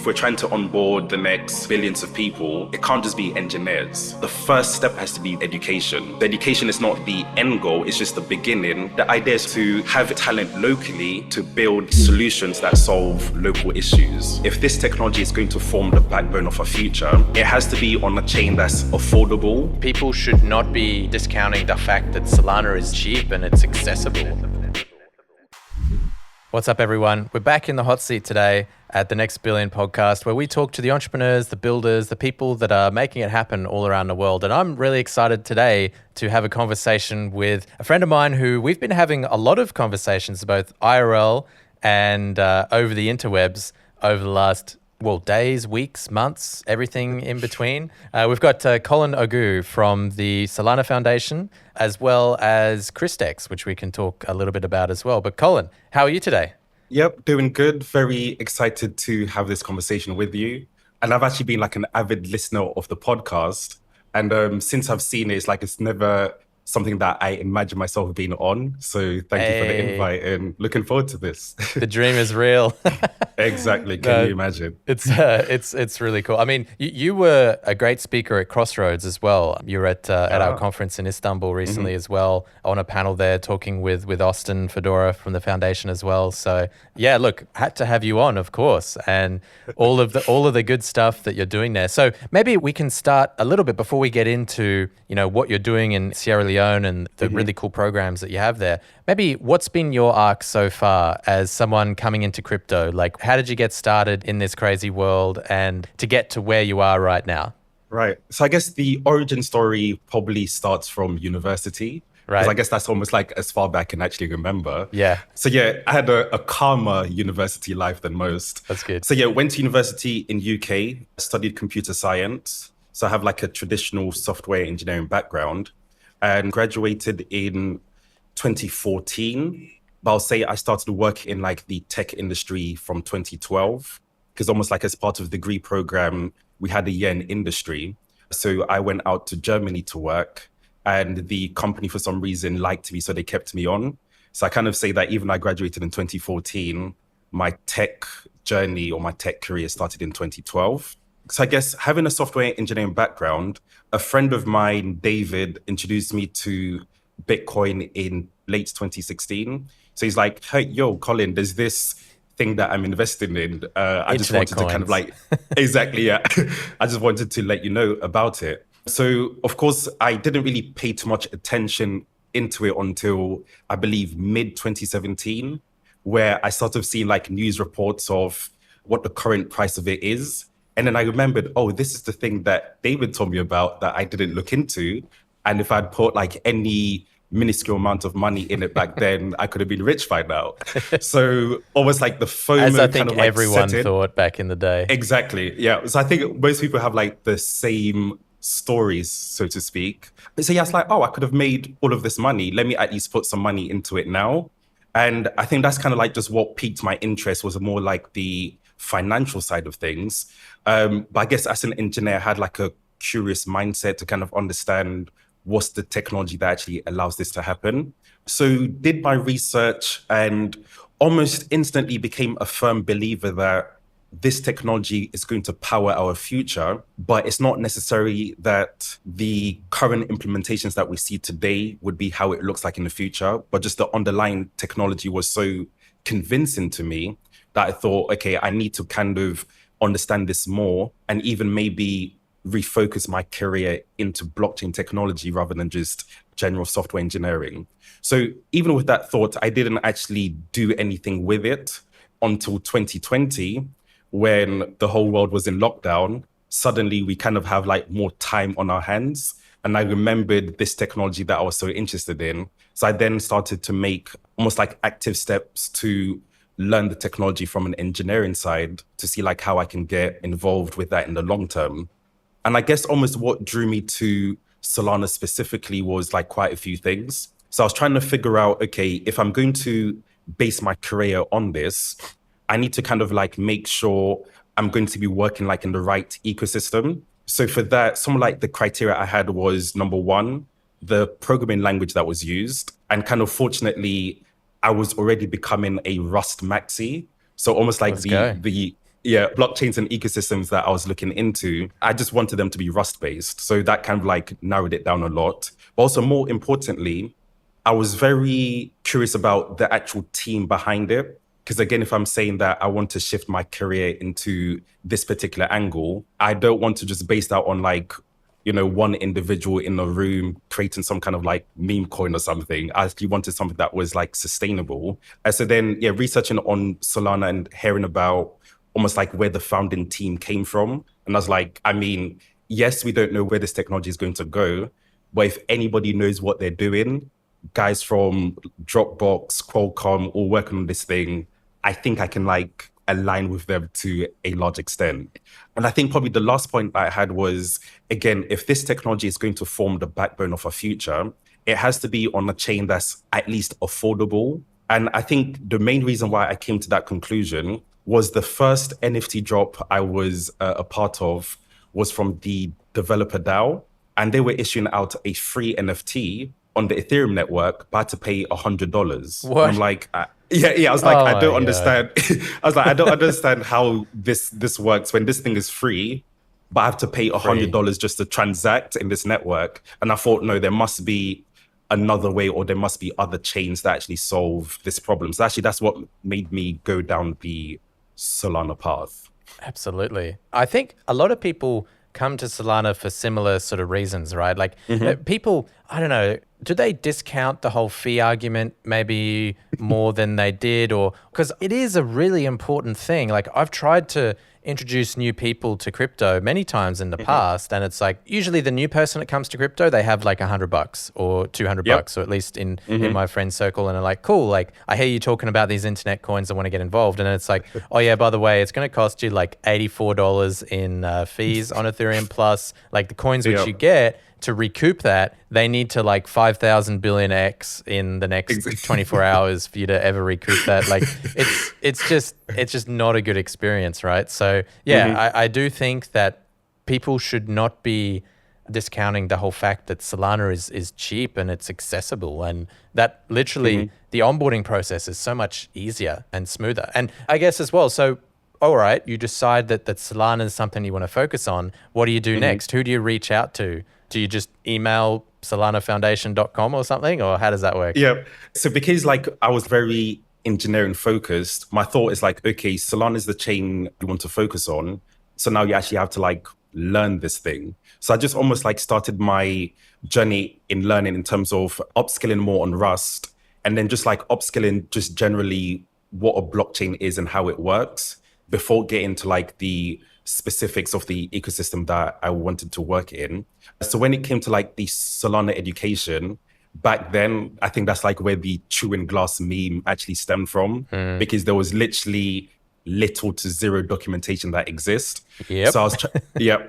we're trying to onboard the next billions of people, it can't just be engineers. The first step has to be education. The education is not the end goal, it's just the beginning. The idea is to have talent locally to build solutions that solve local issues. If this technology is going to form the backbone of our future, it has to be on a chain that's affordable. People should not be discounting the fact that Solana is cheap and it's accessible. What's up, everyone? We're back in the hot seat today at the Next Billion podcast, where we talk to the entrepreneurs, the builders, the people that are making it happen all around the world. And I'm really excited today to have a conversation with a friend of mine who we've been having a lot of conversations, both IRL and over the interwebs over the last days, weeks, months, everything in between. We've got Colin Ogoo from the Solana Foundation, as well as Christex, which we can talk a little bit about as well. But Colin, how are you today? Yep, doing good. Very excited to have this conversation with you. And I've actually been like an avid listener of the podcast. And since I've seen it, it's never something that I imagine myself being on. So thank you for the invite and looking forward to this. The dream is real. Exactly. Can you imagine? It's really cool. I mean, you were a great speaker at Crossroads as well. You were at our conference in Istanbul recently as well, on a panel there talking with Austin Fedora from the foundation as well. So yeah, look, had to have you on, of course, and all of the good stuff that you're doing there. So maybe we can start a little bit before we get into, what you're doing in Sierra Leone and the really cool programs that you have there. Maybe what's been your arc so far as someone coming into crypto? Like, how did you get started in this crazy world and to get to where you are right now? Right. So I guess the origin story probably starts from university. Right. Because I guess that's almost like as far back I can actually remember. Yeah. So yeah, I had a calmer university life than most. That's good. So yeah, went to university in UK, studied computer science. So I have like a traditional software engineering background and graduated in 2014. But I'll say I started work in like the tech industry from 2012, because almost like as part of the degree program, we had a year in industry. So I went out to Germany to work, and the company for some reason liked me, so they kept me on. So I kind of say that even though I graduated in 2014, my tech journey or my tech career started in 2012. So I guess having a software engineering background, a friend of mine, David, introduced me to Bitcoin in late 2016. So he's like, hey, yo, Colin, there's this thing that I'm investing in. I just wanted to kind of like, exactly, yeah. I just wanted to let you know about it. So, of course, I didn't really pay too much attention into it until, I believe, mid 2017, where I started seeing like news reports of what the current price of it is. And then I remembered, oh, this is the thing that David told me about that I didn't look into. And if I'd put like any minuscule amount of money in it back then, I could have been rich by now. So almost like the FOMO as I think kind of like everyone thought back in the day. Exactly. Yeah. So I think most people have like the same stories, so to speak. So yeah, it's like, oh, I could have made all of this money. Let me at least put some money into it now. And I think that's kind of like just what piqued my interest, was more like the financial side of things. But I guess as an engineer, I had like a curious mindset to kind of understand what's the technology that actually allows this to happen. So did my research and almost instantly became a firm believer that this technology is going to power our future, but it's not necessarily that the current implementations that we see today would be how it looks like in the future, but just the underlying technology was so convincing to me that I thought, okay, I need to kind of understand this more and even maybe refocus my career into blockchain technology rather than just general software engineering. So even with that thought, I didn't actually do anything with it until 2020, when the whole world was in lockdown. Suddenly we kind of have like more time on our hands. And I remembered this technology that I was so interested in. So I then started to make almost like active steps to learn the technology from an engineering side to see like how I can get involved with that in the long term. And I guess almost what drew me to Solana specifically was like quite a few things. So I was trying to figure out, okay, if I'm going to base my career on this, I need to kind of like make sure I'm going to be working like in the right ecosystem. So for that, some of like the criteria I had was, number one, the programming language that was used. And kind of fortunately, I was already becoming a Rust maxi. So almost like the yeah, blockchains and ecosystems that I was looking into, I just wanted them to be Rust based. So that kind of like narrowed it down a lot. But also more importantly, I was very curious about the actual team behind it. Because again, if I'm saying that I want to shift my career into this particular angle, I don't want to just base that on like, one individual in a room creating some kind of like meme coin or something. I actually wanted something that was like sustainable. And so then, yeah, researching on Solana and hearing about almost like where the founding team came from. And I was like, I mean, yes, we don't know where this technology is going to go, but if anybody knows what they're doing, guys from Dropbox, Qualcomm, all working on this thing, I think I can like align with them to a large extent. And I think probably the last point I had was, again, if this technology is going to form the backbone of our future, it has to be on a chain that's at least affordable. And I think the main reason why I came to that conclusion was the first NFT drop I was a part of was from the developer DAO, and they were issuing out a free NFT on the Ethereum network, but I had to pay $100. And I'm What? like, yeah. I was like, Oh I don't my God. understand. I was like, I don't understand how this works when this thing is free, but I have to pay Free. $100 just to transact in this network. And I thought, no, there must be another way, or there must be other chains that actually solve this problem. So actually, that's what made me go down the Solana path. Absolutely. I think a lot of people come to Solana for similar sort of reasons, right? Like people, I don't know, do they discount the whole fee argument maybe more than they did? Or because it is a really important thing. Like I've tried to introduce new people to crypto many times in the past, and it's like usually the new person that comes to crypto, they have like $100 or $200, Yep. or at least in my friend circle, and are like, cool, like I hear you talking about these internet coins, I want to get involved. And then it's like, oh yeah, by the way, it's going to cost you like $84 in fees on Ethereum, plus like the coins which you Yep. get to recoup that, they need to like 5,000 billion X in the next Ex- 24 hours for you to ever recoup that. Like it's just not a good experience, right? So yeah, I do think that people should not be discounting the whole fact that Solana is cheap and it's accessible, and that literally the onboarding process is so much easier and smoother. And I guess as well, so all right, you decide that Solana is something you want to focus on. What do you do next? Who do you reach out to? Do you just email SolanaFoundation.com or something? Or how does that work? Yeah. So because like I was very engineering focused, my thought is like, okay, Solana is the chain you want to focus on. So now you actually have to like learn this thing. So I just almost like started my journey in learning in terms of upskilling more on Rust, and then just like upskilling just generally what a blockchain is and how it works before getting to like the specifics of the ecosystem that I wanted to work in. So when it came to like the Solana education, back then, I think that's like where the chewing glass meme actually stemmed from, because there was literally little to zero documentation that exists. Yep. So yeah.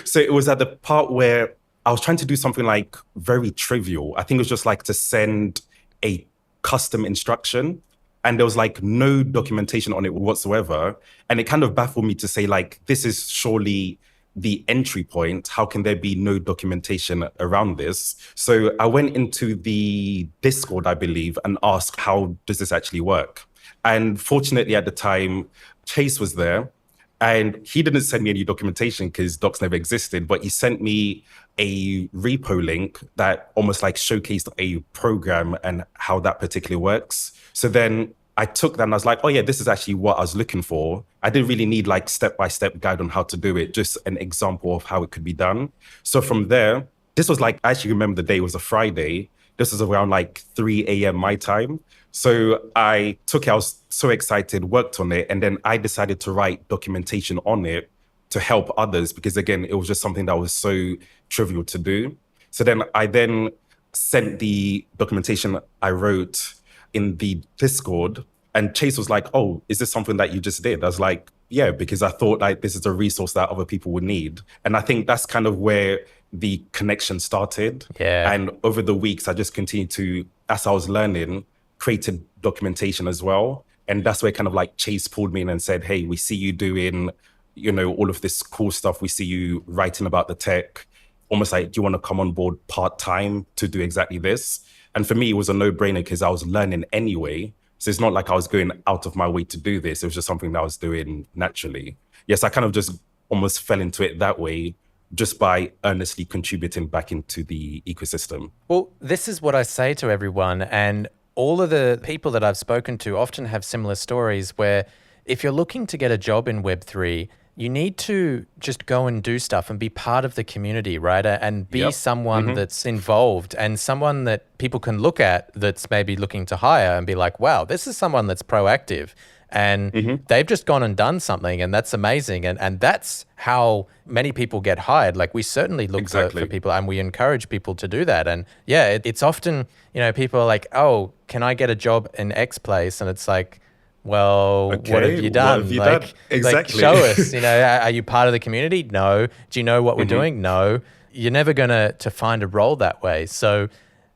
So it was at the part where I was trying to do something like very trivial. I think it was just like to send a custom instruction, and there was like no documentation on it whatsoever. And it kind of baffled me to say like, this is surely the entry point. How can there be no documentation around this? So I went into the Discord, I believe, and asked, how does this actually work? And fortunately at the time, Chase was there, and he didn't send me any documentation because docs never existed, but he sent me a repo link that almost like showcased a program and how that particularly works. So then I took that and I was like, oh yeah, this is actually what I was looking for. I didn't really need like step-by-step guide on how to do it, just an example of how it could be done. So from there, this was like, I actually remember the day, it was a Friday. This was around like 3 a.m. my time. So I took it, I was so excited, worked on it, and then I decided to write documentation on it to help others, because again, it was just something that was so trivial to do. So then I sent the documentation I wrote in the Discord, and Chase was like, oh, is this something that you just did? I was like, yeah, because I thought like this is a resource that other people would need. And I think that's kind of where the connection started. Yeah. And over the weeks, I just continued to, as I was learning, created documentation as well. And that's where kind of like Chase pulled me in and said, hey, we see you doing, all of this cool stuff. We see you writing about the tech. Almost like, do you want to come on board part-time to do exactly this? And for me, it was a no-brainer because I was learning anyway. So it's not like I was going out of my way to do this. It was just something that I was doing naturally. Yes, I kind of just almost fell into it that way, just by earnestly contributing back into the ecosystem. Well, this is what I say to everyone. And all of the people that I've spoken to often have similar stories where if you're looking to get a job in Web3, you need to just go and do stuff and be part of the community, right? And be someone that's involved and someone that people can look at that's maybe looking to hire and be like, wow, this is someone that's proactive. And they've just gone and done something, and that's amazing. And that's how many people get hired. Like, we certainly look for people, and we encourage people to do that. And yeah, it's often, people are like, oh, can I get a job in X place? And it's like, well, what have you done? What have you done? Exactly. Show us, are you part of the community? No. Do you know what we're doing? No. You're never going to find a role that way. So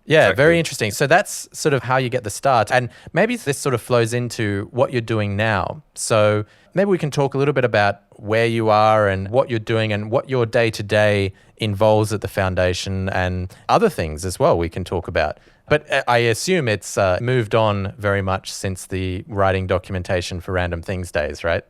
yeah, very interesting. So that's sort of how you get the start. And maybe this sort of flows into what you're doing now. So maybe we can talk a little bit about where you are and what you're doing and what your day-to-day involves at the foundation and other things as well we can talk about. But I assume it's moved on very much since the writing documentation for Random Things days, right?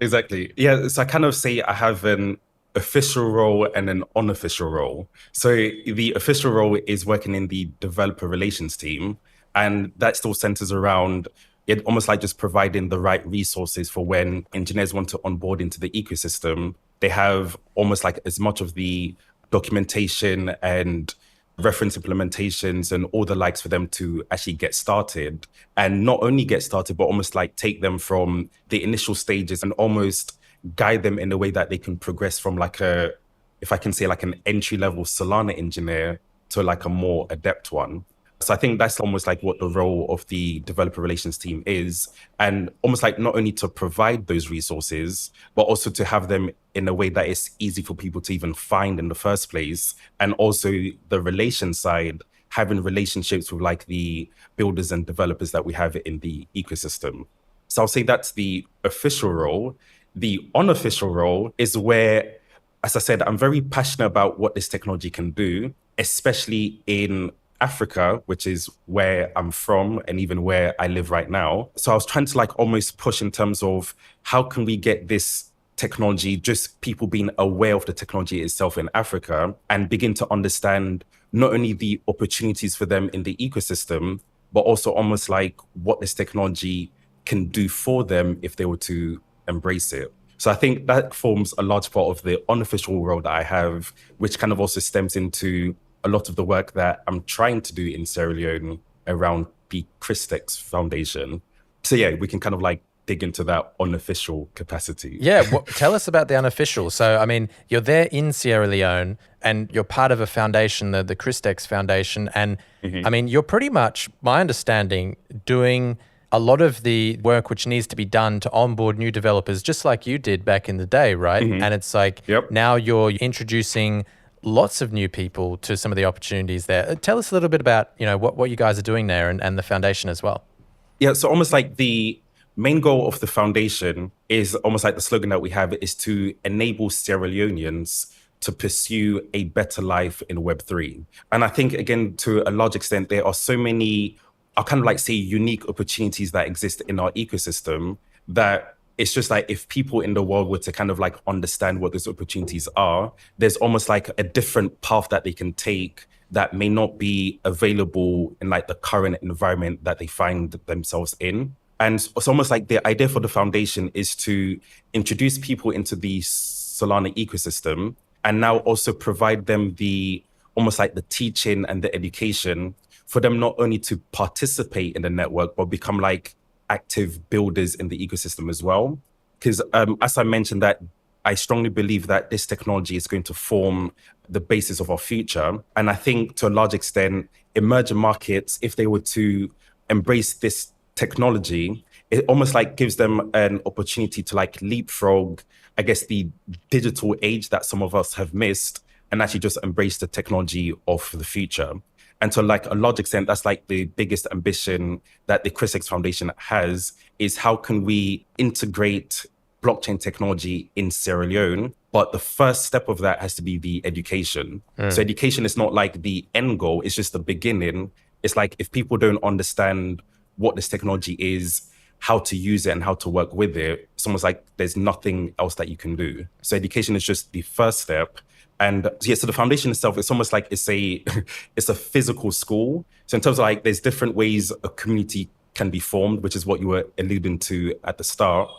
Exactly. Yeah, so I kind of say I have an official role and an unofficial role. So the official role is working in the developer relations team, and that still centers around it, almost like just providing the right resources for when engineers want to onboard into the ecosystem. They have almost like as much of the documentation and reference implementations and all the likes for them to actually get started, and not only get started, but almost like take them from the initial stages and almost guide them in a way that they can progress from like if I can say like an entry level Solana engineer to like a more adept one. So I think that's almost like what the role of the developer relations team is, and almost like not only to provide those resources, but also to have them in a way that is easy for people to even find in the first place. And also the relations side, having relationships with like the builders and developers that we have in the ecosystem. So I'll say that's the official role. The unofficial role is where, as I said, I'm very passionate about what this technology can do, especially in Africa, which is where I'm from and even where I live right now. So I was trying to like almost push in terms of how can we get this technology, just people being aware of the technology itself in Africa and begin to understand not only the opportunities for them in the ecosystem, but also almost like what this technology can do for them if they were to embrace it. So I think that forms a large part of the unofficial role that I have, which kind of also stems into a lot of the work that I'm trying to do in Sierra Leone around the Christex Foundation. So yeah, we can kind of like dig into that unofficial capacity. Yeah, tell us about the unofficial. So, I mean, you're there in Sierra Leone and you're part of a foundation, the Christex Foundation. And I mean, you're pretty much, my understanding, doing a lot of the work which needs to be done to onboard new developers, just like you did back in the day, right? And it's like now you're introducing lots of new people to some of the opportunities there. Tell us a little bit about, what you guys are doing there and the foundation as well. Yeah, so almost like the main goal of the foundation is almost like the slogan that we have is to enable Sierra Leoneans to pursue a better life in Web3. And I think, again, to a large extent, there are so many, I'll kind of like say unique opportunities that exist in our ecosystem that it's just like if people in the world were to kind of like understand what those opportunities are, there's almost like a different path that they can take that may not be available in like the current environment that they find themselves in. And it's almost like the idea for the foundation is to introduce people into the Solana ecosystem and now also provide them the almost like the teaching and the education for them not only to participate in the network, but become like active builders in the ecosystem as well. Because as I mentioned, that I strongly believe that this technology is going to form the basis of our future. And I think to a large extent, emerging markets, if they were to embrace this technology, it almost like gives them an opportunity to like leapfrog, I guess, the digital age that some of us have missed and actually just embrace the technology of the future. And to like a large extent, that's like the biggest ambition that the Christex Foundation has, is how can we integrate blockchain technology in Sierra Leone? But the first step of that has to be the education. So education is not like the end goal, it's just the beginning. It's like if people don't understand what this technology is, how to use it and how to work with it, it's almost like there's nothing else that you can do. So education is just the first step. And yeah, so the foundation itself, it's almost like it's a it's a physical school. So in terms of like, there's different ways a community can be formed, which is what you were alluding to at the start.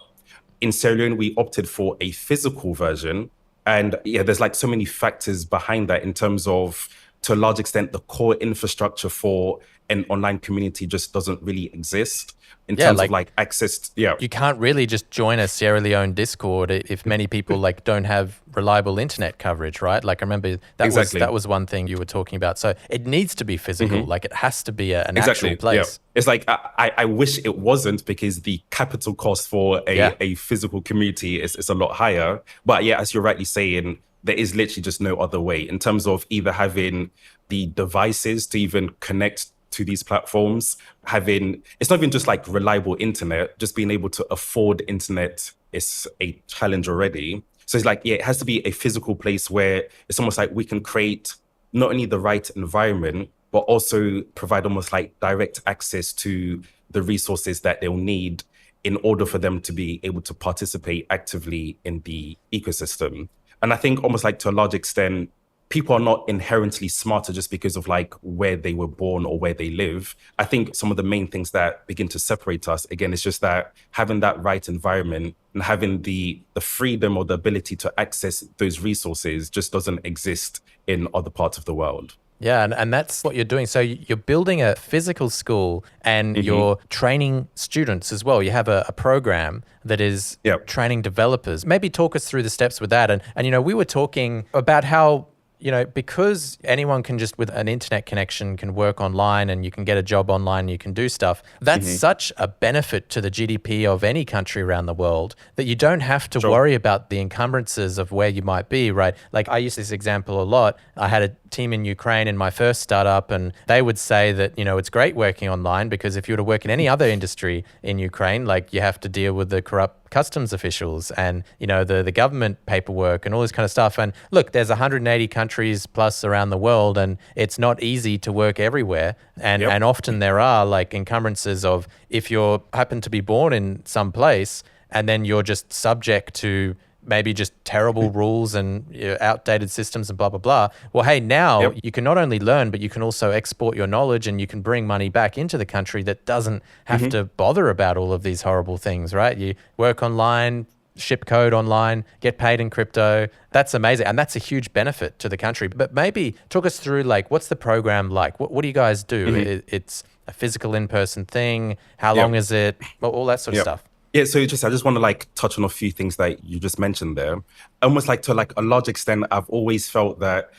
In Sierra Leone, we opted for a physical version. And yeah, there's like so many factors behind that in terms of, to a large extent, the core infrastructure for an online community just doesn't really exist in terms of like access. You can't really just join a Sierra Leone Discord if many people like don't have reliable internet coverage, right? Like I remember that was one thing you were talking about. So it needs to be physical. Like it has to be an actual place. It's like I wish it wasn't, because the capital cost for a physical community is a lot higher. But yeah, as you're rightly saying, there is literally just no other way in terms of either having the devices to even connect to these platforms, it's not even just like reliable internet, just being able to afford internet is a challenge already. So it's like, yeah, it has to be a physical place where it's almost like we can create not only the right environment, but also provide almost like direct access to the resources that they'll need in order for them to be able to participate actively in the ecosystem. And I think almost like to a large extent, people are not inherently smarter just because of like where they were born or where they live. I think some of the main things that begin to separate us, again, is just that having that right environment and having the freedom or the ability to access those resources just doesn't exist in other parts of the world. Yeah, and that's what you're doing. So you're building a physical school and you're training students as well. You have a program that is training developers. Maybe talk us through the steps with that. And you know, we were talking about how, you know, because anyone can just with an internet connection can work online and you can get a job online and you can do stuff. That's such a benefit to the GDP of any country around the world that you don't have to worry about the encumbrances of where you might be, right? Like I use this example a lot. I had a team in Ukraine in my first startup and they would say that, you know, it's great working online because if you were to work in any other industry in Ukraine, like you have to deal with the corrupt customs officials and, you know, the government paperwork and all this kind of stuff. And look, there's 180 countries plus around the world and it's not easy to work everywhere. And often there are like encumbrances of if you happen to be born in some place and then you're just subject to maybe just terrible rules and outdated systems and blah, blah, blah. Well, hey, now you can not only learn, but you can also export your knowledge and you can bring money back into the country that doesn't have to bother about all of these horrible things, right? You work online, ship code online, get paid in crypto. That's amazing. And that's a huge benefit to the country. But maybe talk us through, like, what's the program like? What do you guys do? It's a physical in-person thing. How long is it? All that sort of stuff. Yeah, so I just want to like touch on a few things that you just mentioned there. Almost like to like a large extent, I've always felt that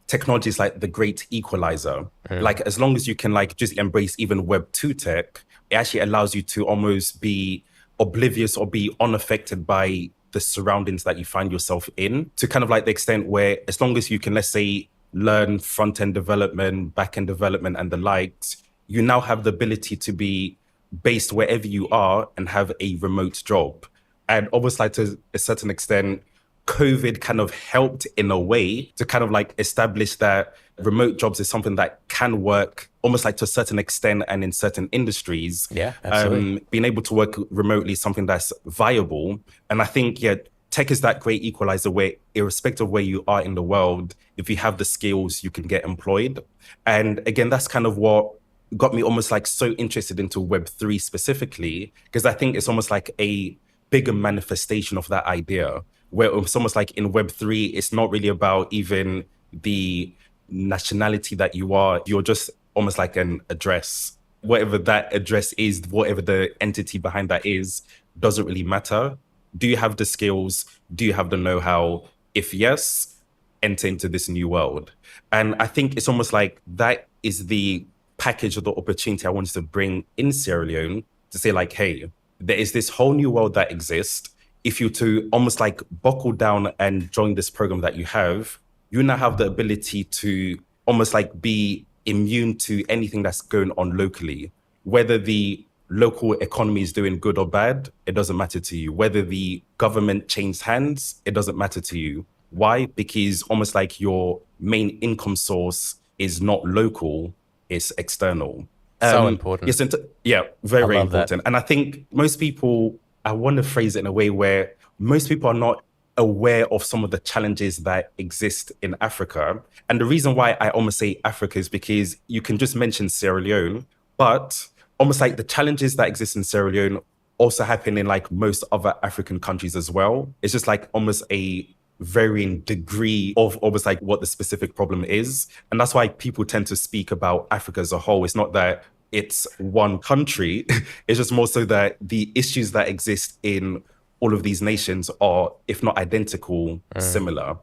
technology is like the great equalizer. Like as long as you can like just embrace even Web2 tech, it actually allows you to almost be oblivious or be unaffected by the surroundings that you find yourself in, to kind of like the extent where as long as you can, let's say, learn front-end development, back-end development and the likes, you now have the ability to be based wherever you are and have a remote job. And almost like to a certain extent, COVID kind of helped in a way to kind of like establish that remote jobs is something that can work almost like to a certain extent and in certain industries. Yeah, absolutely. Being able to work remotely is something that's viable. And I think, tech is that great equalizer where irrespective of where you are in the world, if you have the skills, you can get employed. And again, that's kind of what got me almost like so interested into Web3 specifically, because I think it's almost like a bigger manifestation of that idea, where it's almost like in Web3, it's not really about even the nationality that you are. You're just almost like an address. Whatever that address is, whatever the entity behind that is, doesn't really matter. Do you have the skills? Do you have the know-how? If yes, enter into this new world. And I think it's almost like that is the package of the opportunity I wanted to bring in Sierra Leone, to say like, hey, there is this whole new world that exists. If you to almost like buckle down and join this program that you have, you now have the ability to almost like be immune to anything that's going on locally. Whether the local economy is doing good or bad, it doesn't matter to you. Whether the government changed hands, it doesn't matter to you. Why? Because almost like your main income source is not local, it's external. So important. Yes, yeah, very, I very love that. important. And I think most people, I want to phrase it in a way where most people are not aware of some of the challenges that exist in Africa. And the reason why I almost say Africa is because you can just mention Sierra Leone, but almost like the challenges that exist in Sierra Leone also happen in like most other African countries as well. It's just like almost a varying degree of almost like what the specific problem is. And that's why people tend to speak about Africa as a whole. It's not that it's one country. It's just more so that the issues that exist in all of these nations are, if not identical, similar.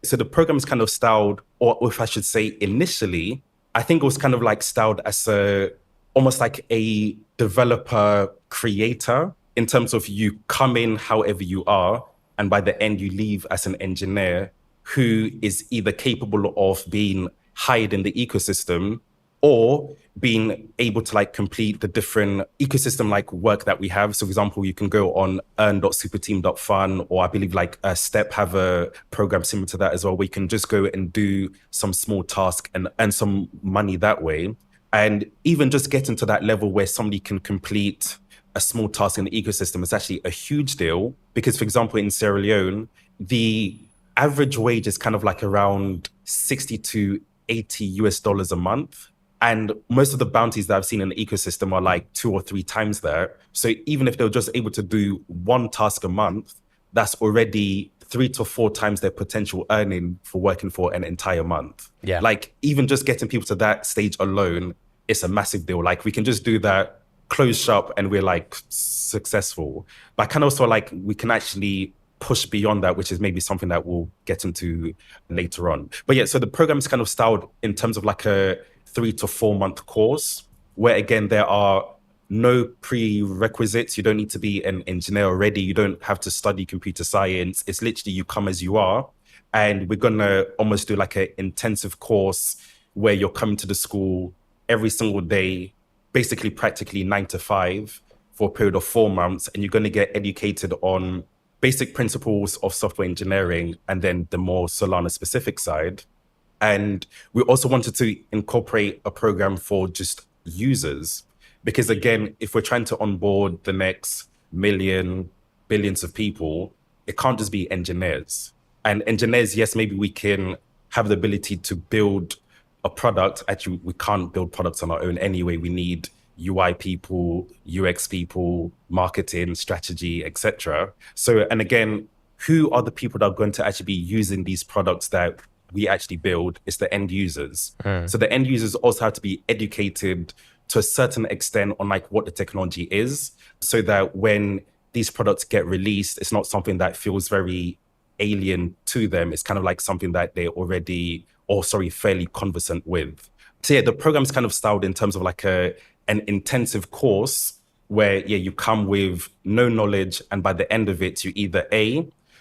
So the program is kind of styled, or if I should say initially, I think it was kind of like styled as almost like a developer creator in terms of you come in however you are, and by the end you leave as an engineer who is either capable of being hired in the ecosystem or being able to like complete the different ecosystem like work that we have. So for example, you can go on earn.superteam.fun, or I believe like Step have a program similar to that as well, where you can just go and do some small task and earn some money that way. And even just getting to that level where somebody can complete a small task in the ecosystem is actually a huge deal. Because for example, in Sierra Leone, the average wage is kind of like around 60 to 80 US dollars a month. And most of the bounties that I've seen in the ecosystem are like 2 or 3 times there. So even if they're just able to do one task a month, that's already 3 to 4 times their potential earning for working for an entire month. Yeah. Like even just getting people to that stage alone, it's a massive deal. Like we can just do that, close shop, and we're like successful. But I can also like, we can actually push beyond that, which is maybe something that we'll get into later on. But yeah, so the program is kind of styled in terms of like a 3 to 4 month course, where again, there are no prerequisites. You don't need to be an engineer already. You don't have to study computer science. It's literally you come as you are. And we're going to almost do like an intensive course where you're coming to the school every single day, basically practically 9 to 5 for a period of 4 months. And you're going to get educated on basic principles of software engineering and then the more Solana specific side. And we also wanted to incorporate a program for just users, because again, if we're trying to onboard the next million, billions of people, it can't just be engineers. And engineers, yes, maybe we can have the ability to build a product. Actually, we can't build products on our own anyway. We need UI people, UX people, marketing, strategy, etc. So, and again, who are the people that are going to actually be using these products that we actually build? Is the end users. So the end users also have to be educated to a certain extent on like what the technology is, so that when these products get released, it's not something that feels very alien to them. It's kind of like something that they're already, fairly conversant with. So yeah, the program's kind of styled in terms of like an intensive course where, yeah, you come with no knowledge, and by the end of it, you either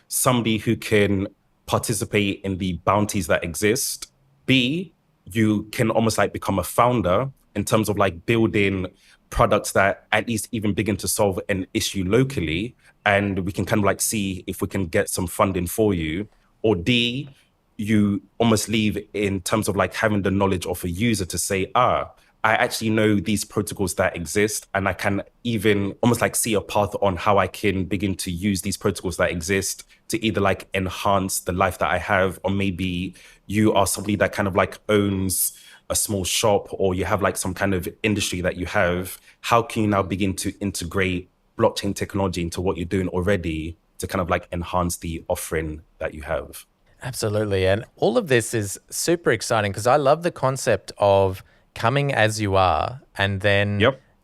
somebody who can participate in the bounties that exist, B, you can almost like become a founder in terms of like building products that at least even begin to solve an issue locally, and we can kind of like see if we can get some funding for you. Or D, you almost leave in terms of like having the knowledge of a user to say, I actually know these protocols that exist, and I can even almost like see a path on how I can begin to use these protocols that exist to either like enhance the life that I have, or maybe you are somebody that kind of like owns a small shop, or you have like some kind of industry that you have. How can you now begin to integrate blockchain technology into what you're doing already to kind of like enhance the offering that you have? Absolutely. And all of this is super exciting because I love the concept of coming as you are, and then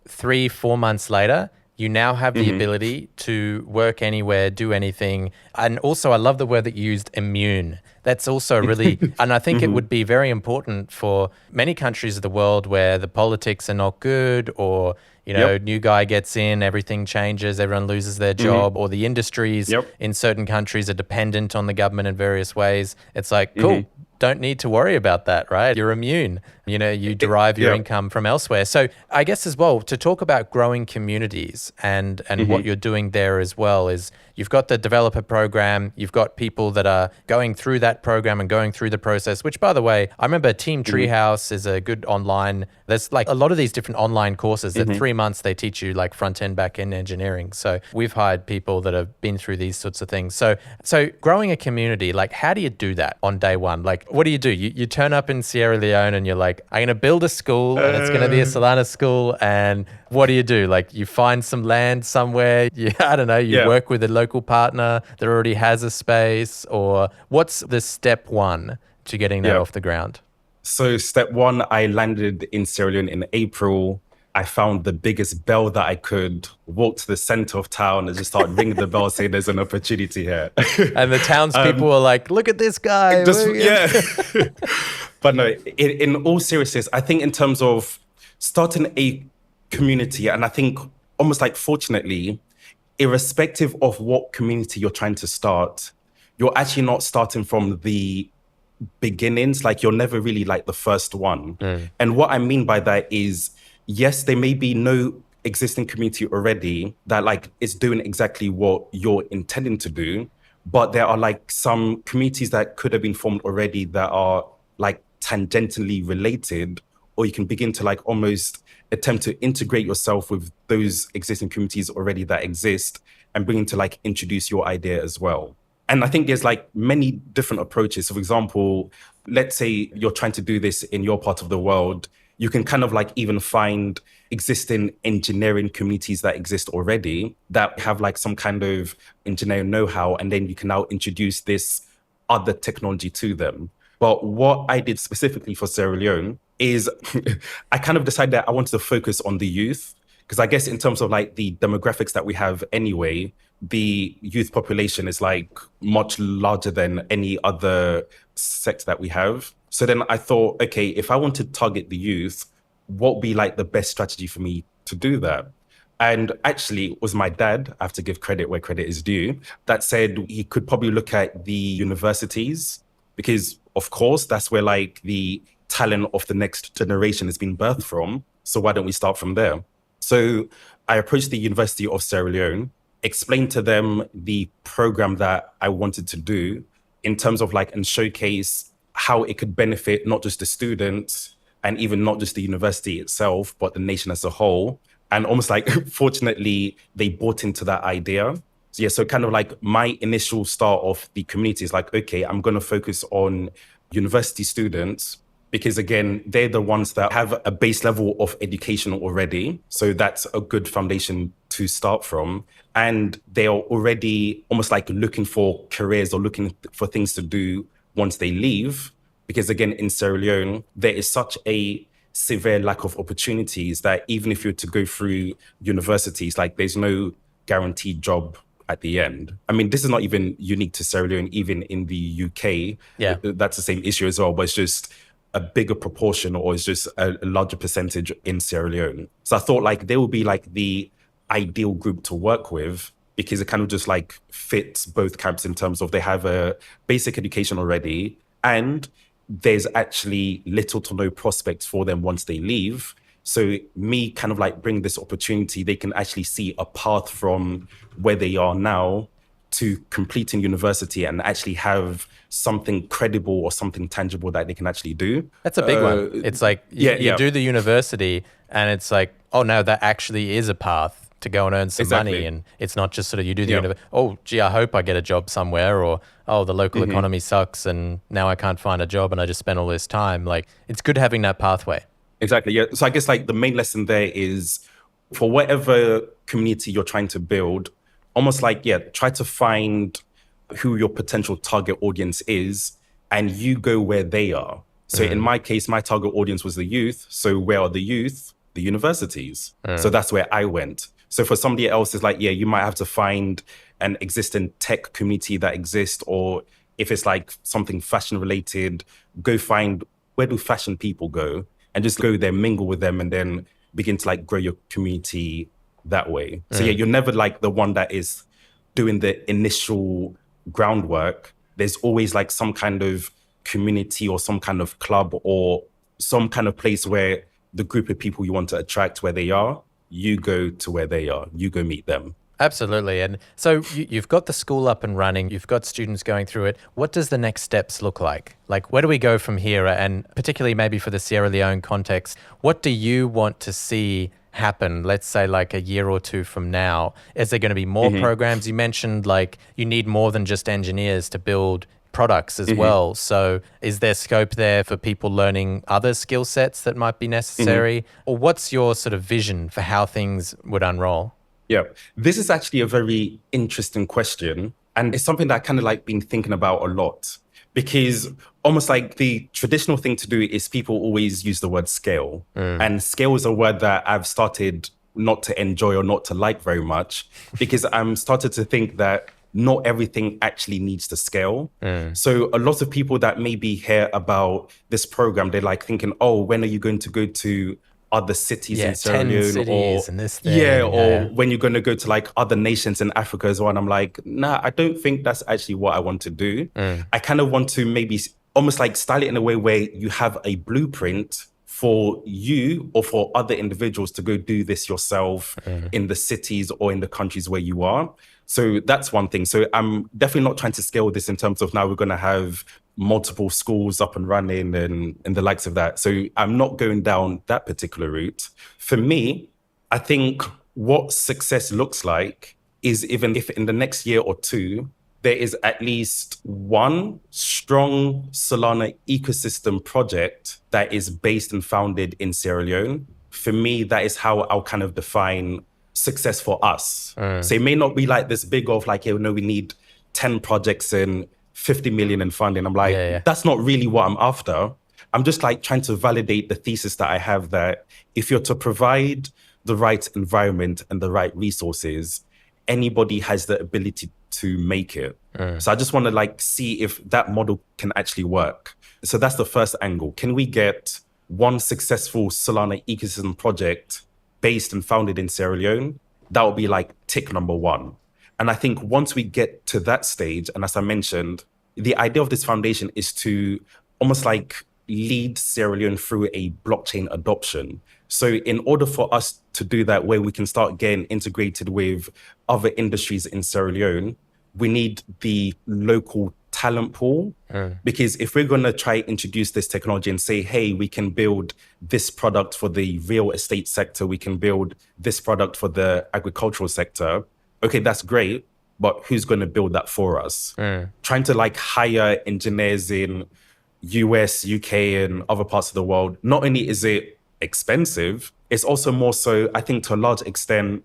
3-4 months later, you now have the ability to work anywhere, do anything. And also, I love the word that you used, immune. That's also really, and I think it would be very important for many countries of the world where the politics are not good, or, you know, new guy gets in, everything changes, everyone loses their job, or the industries in certain countries are dependent on the government in various ways. It's like, cool, don't need to worry about that, right? You're immune. You derive your Yeah. income from elsewhere. So I guess as well, to talk about growing communities and what you're doing there as well is you've got the developer program, you've got people that are going through that program and going through the process, which by the way, I remember Team Treehouse is a good online, there's like a lot of these different online courses that 3 months they teach you like front end, back end engineering. So we've hired people that have been through these sorts of things. So growing a community, like how do you do that on day one? Like what do? You turn up in Sierra Leone and you're like, I'm going to build a school and it's going to be a Solana school. And what do? Like you find some land somewhere, I don't know, you work with a local partner that already has a space, or what's the step one to getting that off the ground? So step one, I landed in Sierra Leone in April. I found the biggest bell that I could, walk to the center of town and just start ringing the bell saying there's an opportunity here. And the townspeople were like, look at this guy. But no, in all seriousness, I think in terms of starting a community, and I think almost like fortunately, irrespective of what community you're trying to start, you're actually not starting from the beginnings. Like you're never really like the first one. And what I mean by that is, yes, there may be no existing community already that like is doing exactly what you're intending to do, but there are like some communities that could have been formed already that are like tangentially related, or you can begin to like almost attempt to integrate yourself with those existing communities already that exist and begin to like introduce your idea as well. And I think there's like many different approaches. So for example, let's say you're trying to do this in your part of the world, you can kind of like even find existing engineering communities that exist already that have like some kind of engineering know-how, and then you can now introduce this other technology to them. But what I did specifically for Sierra Leone is I kind of decided that I wanted to focus on the youth, because I guess in terms of like the demographics that we have anyway, the youth population is like much larger than any other sector that we have. So then I thought, okay, if I want to target the youth, what would be like the best strategy for me to do that? And actually it was my dad, I have to give credit where credit is due, that said he could probably look at the universities, because of course that's where like the talent of the next generation is being birthed from. So why don't we start from there? So I approached the University of Sierra Leone, explained to them the program that I wanted to do in terms of like, and showcase how it could benefit not just the students and even not just the university itself, but the nation as a whole. And almost like, fortunately, they bought into that idea. So yeah, so kind of like my initial start of the community is like, okay, I'm going to focus on university students, because again, they're the ones that have a base level of education already. So that's a good foundation to start from. And they are already almost like looking for careers or looking for things to do once they leave. Because again, in Sierra Leone, there is such a severe lack of opportunities that even if you're to go through universities, like there's no guaranteed job at the end. I mean, this is not even unique to Sierra Leone, even in the UK. Yeah. That's the same issue as well, but it's just a bigger proportion, or it's just a larger percentage in Sierra Leone. So I thought like they would be like the ideal group to work with, because it kind of just like fits both camps in terms of they have a basic education already, and there's actually little to no prospects for them once they leave. So me kind of like bring this opportunity, they can actually see a path from where they are now to completing university and actually have something credible or something tangible that they can actually do. That's a big one. It's like you do the university and it's like, oh no, that actually is a path to go and earn some money. And it's not just sort of you do the university, oh gee, I hope I get a job somewhere, or oh, the local economy sucks and now I can't find a job and I just spent all this time. Like, it's good having that pathway. Exactly, yeah. So I guess like the main lesson there is, for whatever community you're trying to build, almost like, try to find who your potential target audience is and you go where they are. So in my case, my target audience was the youth. So where are the youth? The universities. So that's where I went. So for somebody else, it's like, you might have to find an existing tech community that exists, or if it's like something fashion related, go find where do fashion people go and just go there, mingle with them, and then begin to like grow your community that way. So you're never like the one that is doing the initial groundwork. There's always like some kind of community or some kind of club or some kind of place where the group of people you want to attract where they are, you go to where they are, you go meet them. Absolutely. And so you've got the school up and running, you've got students going through it. What does the next steps look like? Like, where do we go from here? And particularly maybe for the Sierra Leone context, what do you want to see happen, let's say like a year or two from now? Is there going to be more programs? You mentioned like you need more than just engineers to build products as well. So is there scope there for people learning other skill sets that might be necessary? Or what's your sort of vision for how things would unroll? Yeah, this is actually a very interesting question. And it's something that I kind of like been thinking about a lot, because almost like the traditional thing to do is people always use the word scale. And scale is a word that I've started not to enjoy or not to like very much, because I'm started to think that not everything actually needs to scale. So a lot of people that maybe hear about this program, they're like thinking, oh, when are you going to go to other cities in Sierra Leone, or when you're going to go to like other nations in Africa as well? And I'm like, nah, I don't think that's actually what I want to do. I kind of want to maybe almost like style it in a way where you have a blueprint for you or for other individuals to go do this yourself in the cities or in the countries where you are. So that's one thing. So I'm definitely not trying to scale this in terms of now we're going to have multiple schools up and running and the likes of that. So I'm not going down that particular route. For me, I think what success looks like is even if in the next year or two, there is at least one strong Solana ecosystem project that is based and founded in Sierra Leone. For me, that is how I'll kind of define success for us. So it may not be like this big of like, we need 10 projects and 50 million in funding. I'm like, that's not really what I'm after. I'm just like trying to validate the thesis that I have that if you're to provide the right environment and the right resources, anybody has the ability to make it. So I just want to like see if that model can actually work. So that's the first angle. Can we get one successful Solana ecosystem project based and founded in Sierra Leone? That would be like tick number one. And I think once we get to that stage, and as I mentioned, the idea of this foundation is to almost like lead Sierra Leone through a blockchain adoption. So in order for us to do that, where we can start getting integrated with other industries in Sierra Leone, we need the local talent pool. Because if we're going to try introduce this technology and say, hey, we can build this product for the real estate sector, we can build this product for the agricultural sector, okay, that's great, but who's going to build that for us? Trying to like hire engineers in US, UK, and other parts of the world, not only is it expensive, it's also more so, I think to a large extent,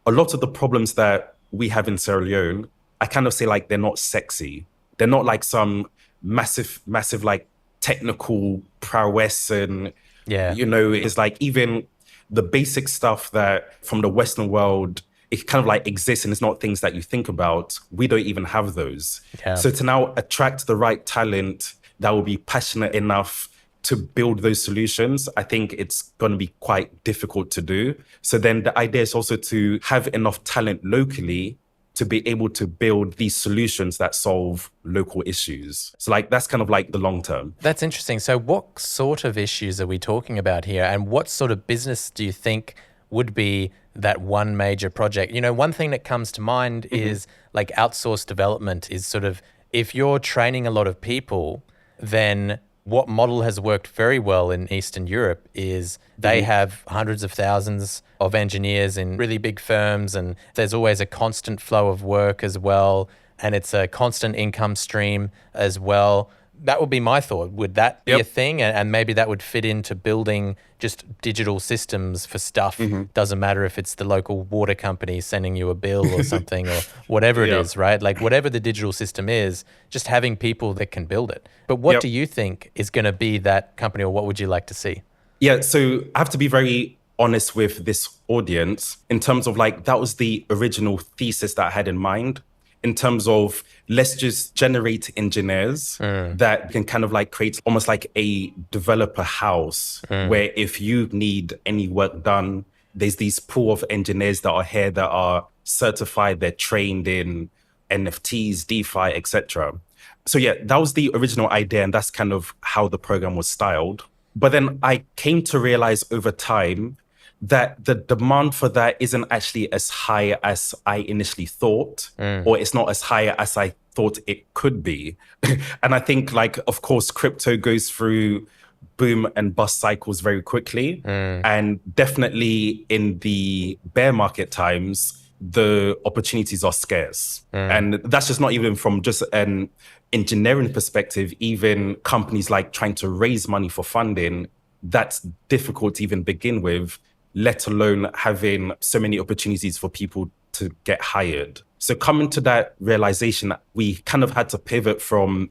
a lot of the problems that we have in Sierra Leone, I kind of say like they're not sexy. They're not like some massive like technical prowess and, it's like even the basic stuff that from the Western world, it kind of like exists and it's not things that you think about. We don't even have those. So to now attract the right talent that will be passionate enough to build those solutions, I think it's going to be quite difficult to do. So then the idea is also to have enough talent locally to be able to build these solutions that solve local issues. So like that's kind of like the long term. That's interesting. So what sort of issues are we talking about here? And what sort of business do you think would be that one major project? One thing that comes to mind is like outsourced development is sort of, if you're training a lot of people, then what model has worked very well in Eastern Europe is they have hundreds of thousands of engineers in really big firms, and there's always a constant flow of work as well, and it's a constant income stream as well. That would be my thought. Would that be a thing? And maybe that would fit into building just digital systems for stuff. Doesn't matter if it's the local water company sending you a bill or something or whatever it is, right? Like whatever the digital system is, just having people that can build it. But what do you think is going to be that company, or what would you like to see? Yeah, so I have to be very honest with this audience in terms of like, that was the original thesis that I had in mind. In terms of let's just generate engineers that can kind of like create almost like a developer house where if you need any work done, there's these pool of engineers that are here that are certified, they're trained in NFTs, DeFi, etc. So yeah, that was the original idea, and that's kind of how the program was styled. But then I came to realize over time that the demand for that isn't actually as high as I initially thought, or it's not as high as I thought it could be. And I think, like, of course, crypto goes through boom and bust cycles very quickly. And definitely in the bear market times, the opportunities are scarce. And that's just not even from just an engineering perspective, even companies like trying to raise money for funding, that's difficult to even begin with, let alone having so many opportunities for people to get hired. So coming to that realization, we kind of had to pivot from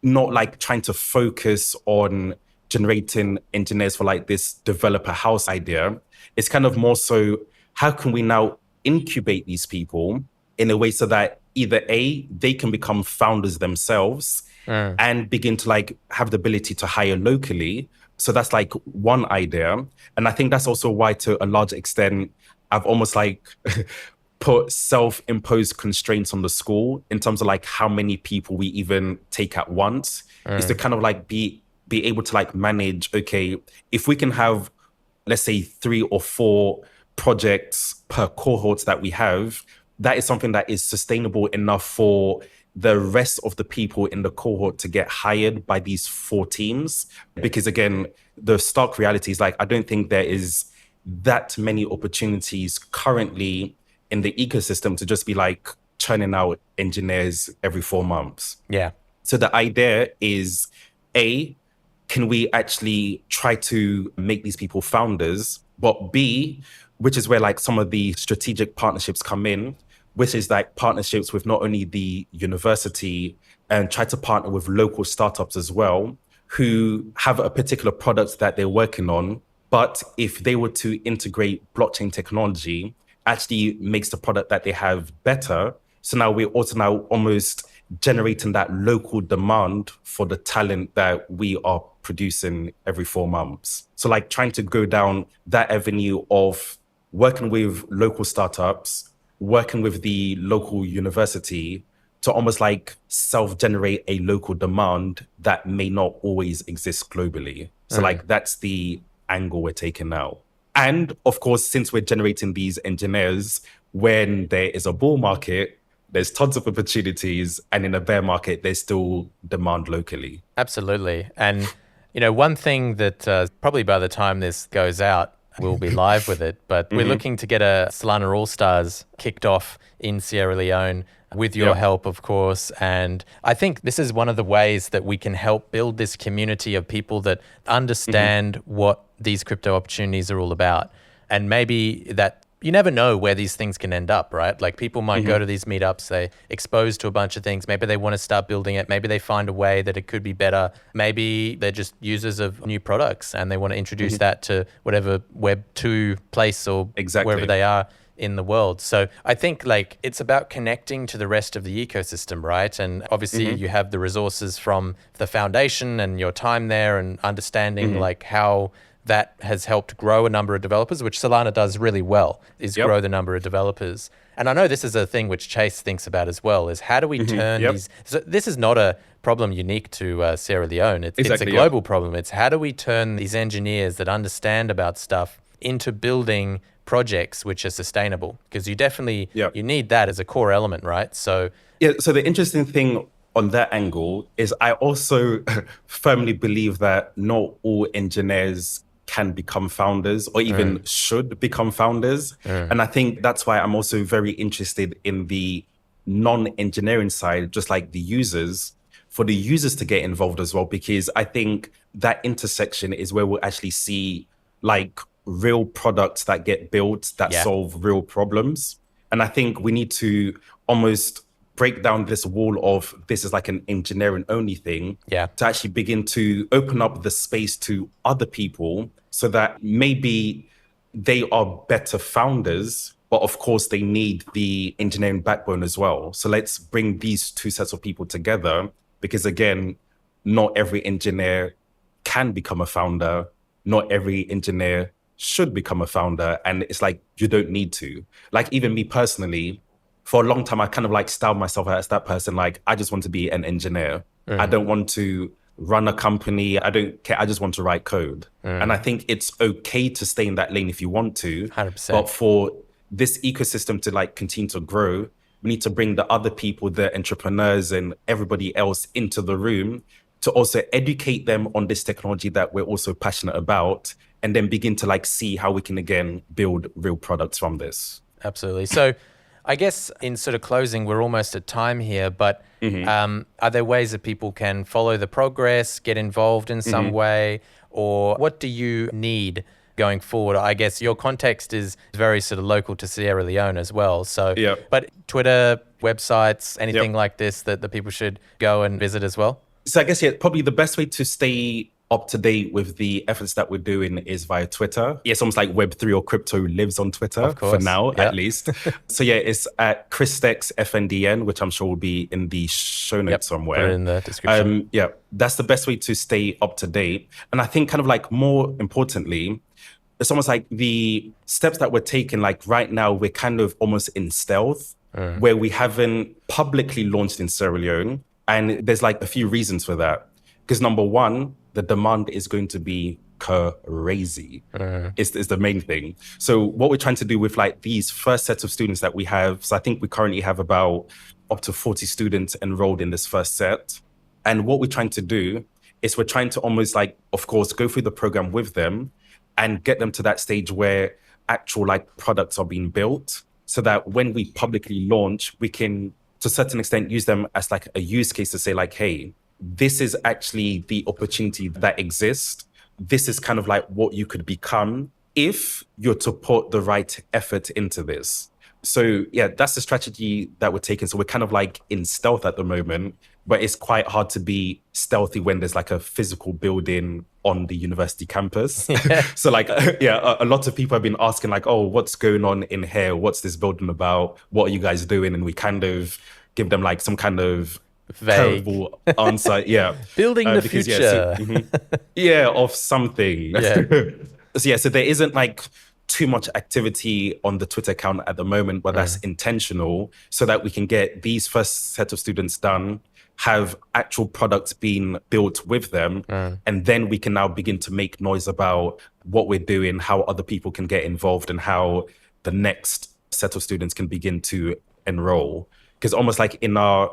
not like trying to focus on generating engineers for like this developer house idea. It's kind of more so, how can we now incubate these people in a way so that either A, they can become founders themselves and begin to like have the ability to hire locally. So that's like one idea. And I think that's also why, to a large extent, I've almost like put self-imposed constraints on the school in terms of like how many people we even take at once, is to kind of like be able to like manage, okay, if we can have, let's say, 3 or 4 projects per cohort that we have, that is something that is sustainable enough for the rest of the people in the cohort to get hired by these 4 teams. Because again, the stark reality is like, I don't think there is that many opportunities currently in the ecosystem to just be like churning out engineers every 4 months. Yeah. So the idea is, A, can we actually try to make these people founders? But B, which is where like some of the strategic partnerships come in, which is like partnerships with not only the university, and try to partner with local startups as well, who have a particular product that they're working on. But if they were to integrate blockchain technology, actually makes the product that they have better. So now we're also now almost generating that local demand for the talent that we are producing every 4 months. So like trying to go down that avenue of working with local startups, working with the local university to almost like self-generate a local demand that may not always exist globally. So like that's the angle we're taking now. And of course, since we're generating these engineers, when there is a bull market, there's tons of opportunities, and in a bear market, there's still demand locally. Absolutely. And, you know, one thing that probably by the time this goes out, we'll be live with it, but we're looking to get a Solana All-Stars kicked off in Sierra Leone with your help, of course. And I think this is one of the ways that we can help build this community of people that understand what these crypto opportunities are all about. And maybe that you never know where these things can end up, right? Like people might go to these meetups, they exposed to a bunch of things. Maybe they want to start building it. Maybe they find a way that it could be better. Maybe they're just users of new products and they want to introduce that to whatever Web2 place or wherever they are in the world. So I think like it's about connecting to the rest of the ecosystem, right? And obviously you have the resources from the foundation and your time there and understanding like how that has helped grow a number of developers, which Solana does really well, is grow the number of developers. And I know this is a thing which Chase thinks about as well, is how do we turn these... So this is not a problem unique to Sierra Leone. It's a global problem. It's how do we turn these engineers that understand about stuff into building projects which are sustainable? Because you definitely, you need that as a core element, right? So so the interesting thing on that angle is I also firmly believe that not all engineers can become founders or even should become founders. And I think that's why I'm also very interested in the non-engineering side, just like the users, for the users to get involved as well, because I think that intersection is where we'll actually see like real products that get built that solve real problems. And I think we need to almost break down this wall of this is like an engineering only thing to actually begin to open up the space to other people so that maybe they are better founders, but of course they need the engineering backbone as well. So let's bring these two sets of people together, because again, not every engineer can become a founder. Not every engineer should become a founder. And it's like, you don't need to. Like even me personally, for a long time, I kind of like styled myself as that person. Like, I just want to be an engineer. I don't want to run a company. I don't care. I just want to write code. And I think it's okay to stay in that lane if you want to. 100%. But for this ecosystem to like continue to grow, we need to bring the other people, the entrepreneurs and everybody else into the room to also educate them on this technology that we're also passionate about, and then begin to like see how we can again build real products from this. Absolutely. So I guess in sort of closing, we're almost at time here, but are there ways that people can follow the progress, get involved in some way, or what do you need going forward? I guess your context is very sort of local to Sierra Leone as well. So, but Twitter, websites, anything like this that the people should go and visit as well? So I guess, probably the best way to stay up to date with the efforts that we're doing is via Twitter. It's almost like Web3 or crypto lives on Twitter for now, at least. So it's at Christex FNDN, which I'm sure will be in the show notes somewhere. Put it in the description. That's the best way to stay up to date. And I think kind of like more importantly, it's almost like the steps that we're taking, like right now, we're kind of almost in stealth, where we haven't publicly launched in Sierra Leone. And there's like a few reasons for that. Because number one, the demand is going to be crazy. Is the main thing. So what we're trying to do with like these first sets of students that we have, so I think we currently have about up to 40 students enrolled in this first set. And what we're trying to do is we're trying to almost like, of course, go through the program with them and get them to that stage where actual like products are being built, so that when we publicly launch, we can, to a certain extent, use them as like a use case to say like, hey, this is actually the opportunity that exists. This is kind of like what you could become if you're to put the right effort into this. So that's the strategy that we're taking. So we're kind of like in stealth at the moment, but it's quite hard to be stealthy when there's like a physical building on the university campus. So like, a lot of people have been asking like, oh, what's going on in here? What's this building about? What are you guys doing? And we kind of give them like some kind of vague terrible answer. Building the because, future. Of something. So there isn't like too much activity on the Twitter account at the moment, but that's intentional, so that we can get these first set of students done, have actual products being built with them, and then we can now begin to make noise about what we're doing, how other people can get involved, and how the next set of students can begin to enroll. Because almost like in our,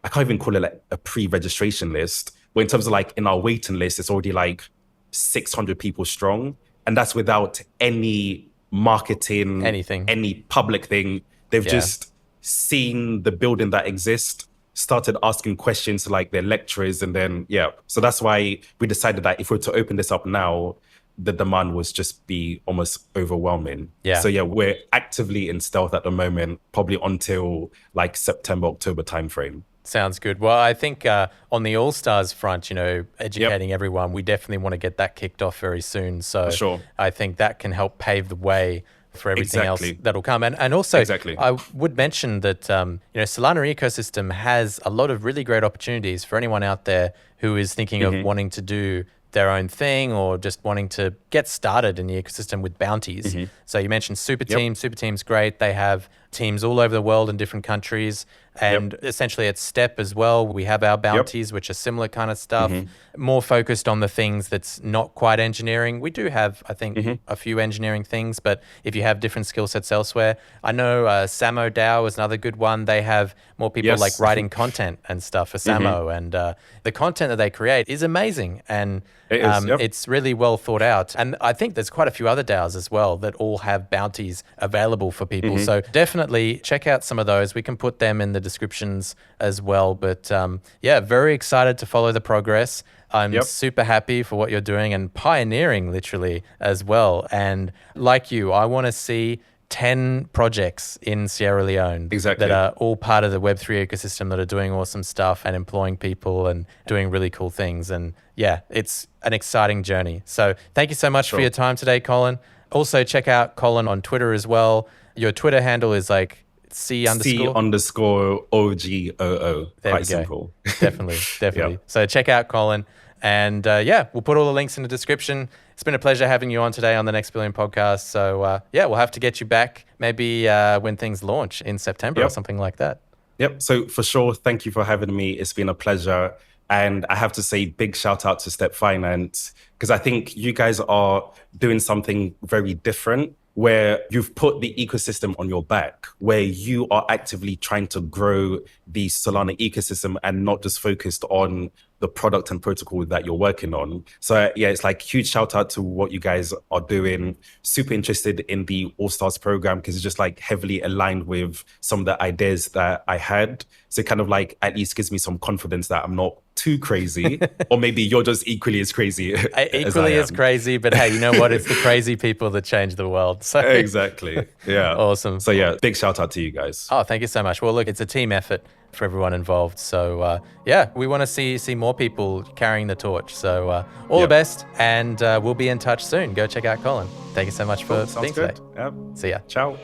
I can't even call it like a pre-registration list, but in terms of like in our waiting list, it's already like 600 people strong. And that's without any marketing, any public thing. They've just seen the building that exists, started asking questions to like their lecturers, and then, So that's why we decided that if we were to open this up now, the demand was just be almost overwhelming. So we're actively in stealth at the moment, probably until like September, October timeframe. Sounds good. Well, I think on the All-Stars front, educating everyone, we definitely want to get that kicked off very soon. So I think that can help pave the way for everything else that'll come. And also, I would mention that, Solana ecosystem has a lot of really great opportunities for anyone out there who is thinking of wanting to do their own thing or just wanting to get started in the ecosystem with bounties. So you mentioned Super Team. Super Team's great. They have teams all over the world in different countries. And essentially at Step as well, we have our bounties, which are similar kind of stuff, more focused on the things that's not quite engineering. We do have, I think, a few engineering things, but if you have different skill sets elsewhere, I know Samo DAO is another good one. They have more people like writing content and stuff for Samo, and the content that they create is amazing, and it's really well thought out. And I think there's quite a few other DAOs as well that all have bounties available for people. So definitely check out some of those. We can put them in the descriptions as well. But very excited to follow the progress. I'm super happy for what you're doing and pioneering literally as well. And like you, I want to see 10 projects in Sierra Leone that are all part of the Web3 ecosystem that are doing awesome stuff and employing people and doing really cool things. And it's an exciting journey. So thank you so much for your time today, Colin. Also check out Colin on Twitter as well. Your Twitter handle is like C_OGOO. Quite simple. Definitely. So check out Colin. And we'll put all the links in the description. It's been a pleasure having you on today on the Next Billion podcast. So we'll have to get you back maybe when things launch in September or something like that. So for sure, thank you for having me. It's been a pleasure. And I have to say big shout out to Step Finance, because I think you guys are doing something very different, where you've put the ecosystem on your back, where you are actively trying to grow the Solana ecosystem and not just focused on the product and protocol that you're working on. So yeah, it's like huge shout out to what you guys are doing. Super interested in the All Stars program because it's just like heavily aligned with some of the ideas that I had. So it kind of like at least gives me some confidence that I'm not too crazy, or maybe you're just equally as crazy. Equally as crazy, but hey, you know what? It's the crazy people that change the world. So exactly. Yeah. Awesome. So yeah, big shout out to you guys. Oh, thank you so much. Well, look, it's a team effort for everyone involved. So yeah, we want to see more people carrying the torch. So all the best, and we'll be in touch soon. Go check out Colin. Thank you so much for being today. Yep. See ya. Ciao.